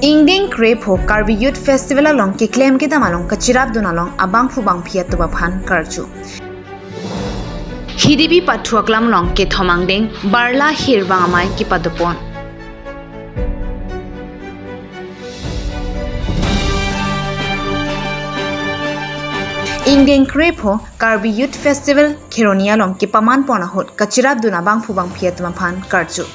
Ingdeng Krepo Karbi Youth Festival along ke claim kita malong kacirap dun along abang fubang phiat tu baphan karchu. Hidibi patuak lam long ke thomangdeng barla hirbang amai ki padupon. Ingdeng Krepo Karbi Youth Festival Khironia long ke paman pona hot kacirap dun abang fubang phiat tu baphan karchu.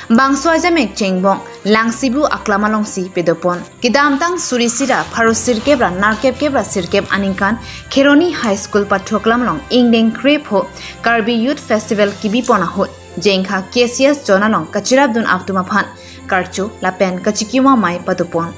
Bangso aja mek cengbong langsibu aklamalong si pedopon kidamtang surisira pharosir kebra narkep kebra sirkep aningkan Kheroni High School pathoklamlong Ingdeng Krepo Karbi Youth Festival kibi pona hot jengkha KCS jonalong kachirabdun aftumaphan karchu lapen kachikiwa mai patupon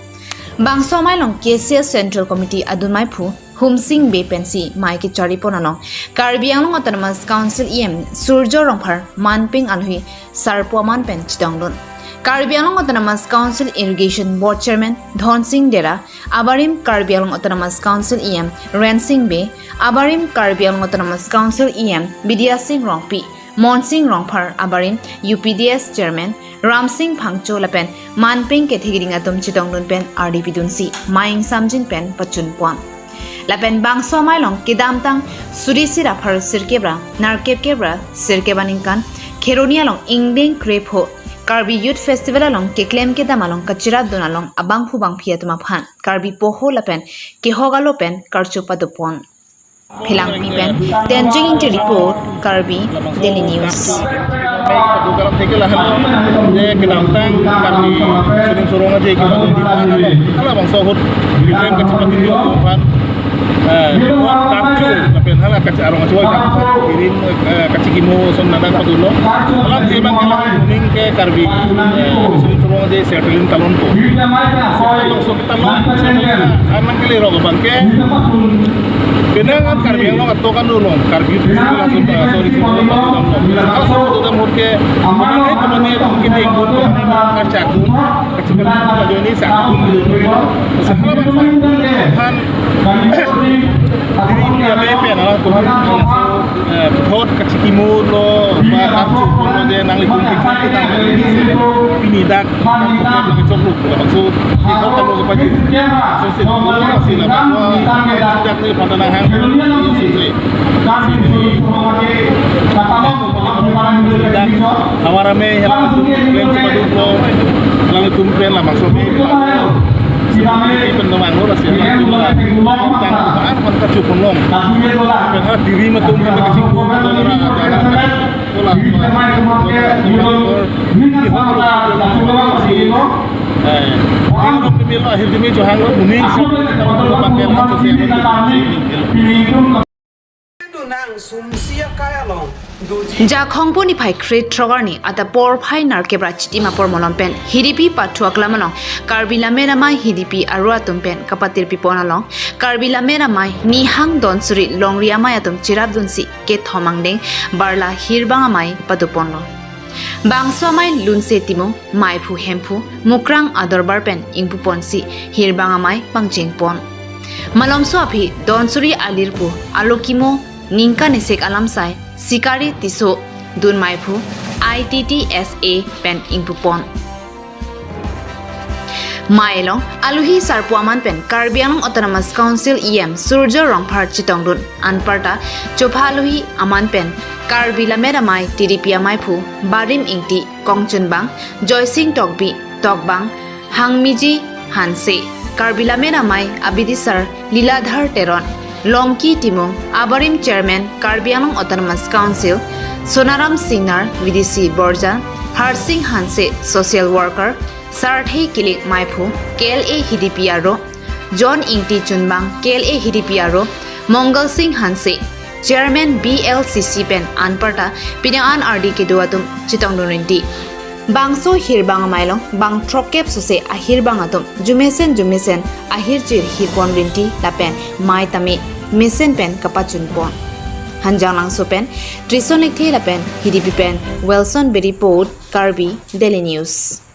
bangso mailong KCS Central Committee adunmai phu Humsing Bay Pensi Mai ki chari ponalong Karbi Anglong Autonomous Council EM Surjo Rongphar Manping Alhui Sarpoman Pen Chidonglon Karbi Anglong Autonomous Council Irrigation Board Chairman Dhon Singh Dera Abarim Karbi Anglong Autonomous Council EM Rensing Bay Abarim Karbi Anglong Autonomous Council EM Bidya Singh Rongpi Mon Singh Rongphar Abarim UPDS Chairman Ram Singh Phangcho Lapen Manping ke thigiringa tum Chidonglon Pen RDP Dunsi Maing Samjin Pen Pachun Pon Lapen bangso mailong kidamtang surisira phar sirkebra narkep kebra sirkebaningkan Kheronia long Ingdeng Krepo Karbi Youth Festival along ke claim ke damalong kachira donalong abang phubang phiatuma phan Karbi poho lapen ke hogalo pen karchupa dupon Philang pen Tenjing into report Karbi Daily News Dalam tiga lahan je kidamtang Karbi sering sorong aja kita kalau bang sohut klaim kecepatan itu kan kartu tapi hala kaci arong acuai kirim kaci kimo son nadang padulo alam emang emang kuning ke Karbi sering sorong aja setelin talon ko langsung kita aman kali rogo bangke Benang Karbi yang atau kan dulu Karbi itu langsung sorry kalau sudah murke mana kemudian mungkin ikut kerjaku kecepatan baju ini sangat dulu sekarang kan diri dia bepe nalang Tuhan hot kecikimu lo kartu lo dia nang likum kita ini dak lagi cokluk maksud itu kalau kepada sosial masih lah bahwa sejak ni pada nang hang hawara me yang klaim cepat dulu lalu tumpen lah maksudnya seperti penemuan lo masih ada tanggapan kontak cukup long karena diri metum sampai ke situ akhir demi Johan lo muning Jakhongpo ni phai krit trogarni ata por phai narkebra chitima por molompen hidipi pathuak lamanong Karbi lamera mai hidipi arua tumpen kapatir piponalong Karbi lamera mai nihang donsuri longria mai atum chirabdunsi ke thomangdeng barla hirbanga mai paduponlo bangso mai lunse timung mai phu hemphu mukrang adorbar pen ingpu ponsi hirbanga mai pangchingpon malomso aphi donsuri alirpu alokimo ningka nesek alamsai Sikari tiso dun maipu ITTSA pen ingpupon Maelong aluhi sarpuaman pen Karbi Anglong Autonomous Council EM Surjo Rongphar Chitongdun anparta chophaluhi aman pen Karbi lamera mai tiripia maipu barim ingti kongchunbang Joysing Tokbi Tokbang Hangmiji Hanse Karbi lamera mai abidisar Liladhar Teron Longki Timung Abarim Chairman Karbi Anglong Autonomous Council Sonaram Singnar VDC Borja Harsing Hanse Social Worker Sarthei Kilik Maipu KLA Hidipiaro John Ingti Chunbang KLA Hidipiaro Mongol Singh Hanse Chairman BLCC Pen Anparta Pinangan RD Keduatum Chitongdunrinti Bangso hirbang mailong bang trokep suse ahirbang atom jumesen ahir chir hipon rinti lapen mai tami mesen pen kapachun pon hanjang lang so pen trison lekthi lapen hidipi pen Wilson Berry Port Karbi Daily News